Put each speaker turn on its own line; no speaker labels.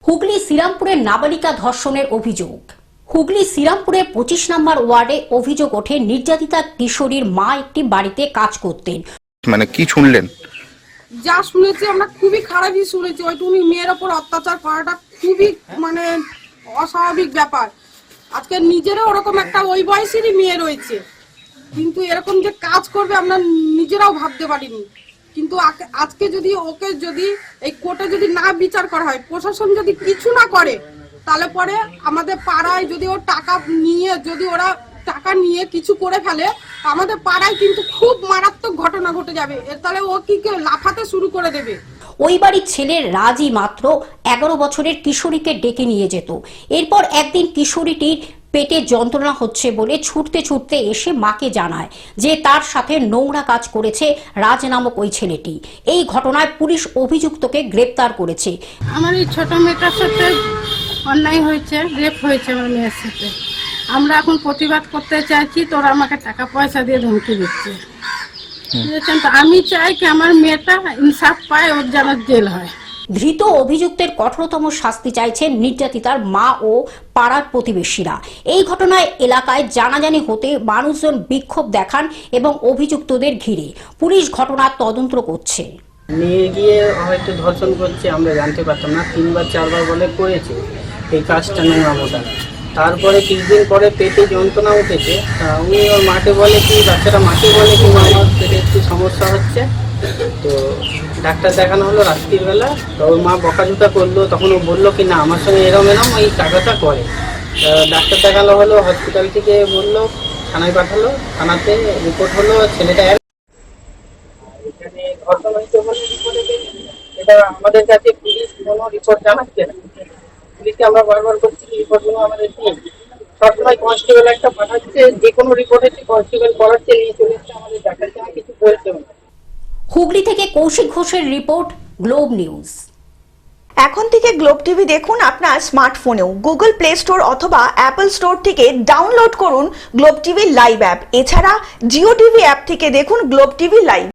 হুগলি শ্রীরামপুরের নাবালিকা ধর্ষণের অভিযোগ। হুগলি শ্রীরামপুরের 25 নম্বর ওয়ার্ডে অভিযোগ ওঠে নির্যাতিতা কিশোরীর মা একটি বাড়িতে কাজ করতেন।
মানে কি শুনলেন?
যা শুনেছি আমরা খুবই খারাপই শুনেছি। ওইটুকুনি মেয়ের ওপর অত্যাচার করাটা খুবই মানে অস্বাভাবিক ব্যাপার। আজকে নিজেরও ওরকম একটা ওই বয়সেরই মেয়ে রয়েছে, কিন্তু এরকম যে কাজ করবে আমরা নিজেরাও ভাবতে পারিনি। কিন্তু আজকে যদি ওকে যদি এই কোর্টে যদি না বিচার করা হয়, প্রশাসন যদি কিছু না করে, তাহলে পরে আমাদের পাড়ায় যদি ওর টাকা নিয়ে যদি ওরা টাকা নিয়ে কিছু করে ফেলে, আমাদের পাড়ায় কিন্তু খুব মারাত্মক ঘটনা ঘটে যাবে। তাহলে ও কি লাফাতে শুরু করে দেবে।
ওই বাড়ির ছেলের রাজই মাত্র 11 বছরের কিশোরীকে ডেকে নিয়ে যেত। এরপর একদিন কিশোরীটির পেটে যন্ত্রণা হচ্ছে বলে ছুটতে ছুটতে এসে মাকে জানায় যে তার সাথে নোংরা কাজ করেছে রাজ নামক ওই ছেলেটি। এই ঘটনায় পুলিশ অভিযুক্তকে গ্রেপ্তার করেছে।
আমার এই ছোট মেয়েটার সাথে অন্যায় হয়েছে, রেপ হয়েছে আমার মেয়ের সাথে। আমরা এখন প্রতিবাদ করতে চাইছি, তোরা আমাকে টাকা পয়সা দিয়ে ধমকি দিচ্ছে। বুঝেছেন তো, আমি চাই কি আমার মেয়েটা ইনসাফ পায়, ওর যেন জেল হয়।
ধৃত অভিযুক্তের কঠোরতম শাস্তি চাইছেন নির্যাতিতার মা ও পাড়ার প্রতিবেশীরা। এই ঘটনায় এলাকায় জানাজানি হতে মানুষজন বিক্ষোভ দেখান এবং অভিযুক্তদের ঘিরে পুলিশ ঘটনার তদন্ত করছে।
নিয়ে গিয়ে হয়তো ধর্ষণ করছে আমরা জানতে পারতাম না। 3বার 4বার বলে করেছে এই কাজটা, নোংরামোটা। তারপরে কিছুদিন পরে পেটে যন্ত্রণা উঠেছে। উনি ওর মাকে বলে কি, বাচ্চাটা মাকে বলে কি মা আমার পেটে একটু সমস্যা হচ্ছে। তো ডাক্তার দেখানো হলো রাত্রির বেলা। তো ওর মা বকাঝোকা করলো, তখন ও বললো কি না আমার সঙ্গে এরম এই টাকাটা করে। ডাক্তার দেখানো হলো, হসপিটাল থেকে বললো থানায় পাঠালো, থানাতে রিপোর্ট হলো ছেলেটা এখানে ধর্ষণ হয়েছে বলে রিপোর্টে পেয়েছে। এটা আমাদের কাছে পুলিশ কোনো রিপোর্ট জানাচ্ছে না। পুলিশকে আমরা বারবার করছি রিপোর্টগুলো আমাদের দিন। সবসময় কনস্টেবল একটা পাঠাচ্ছে, যে কোনো রিপোর্ট হচ্ছে কনস্টেবল করাচ্ছে, নিয়ে চলে এসছে, আমাদের দেখাচ্ছে না, কিছু বলছে না।
হুগলি থেকে কৌশিক ঘোষের রিপোর্ট, গ্লোব নিউজ।
এখন থেকে গ্লোব টিভি দেখুন আপনার স্মার্টফোনেও। গুগল প্লে স্টোর অথবা অ্যাপল স্টোর থেকে ডাউনলোড করুন গ্লোব টিভি লাইভ অ্যাপ। এছাড়া জিও টিভি অ্যাপ থেকে দেখুন গ্লোব টিভি লাইভ।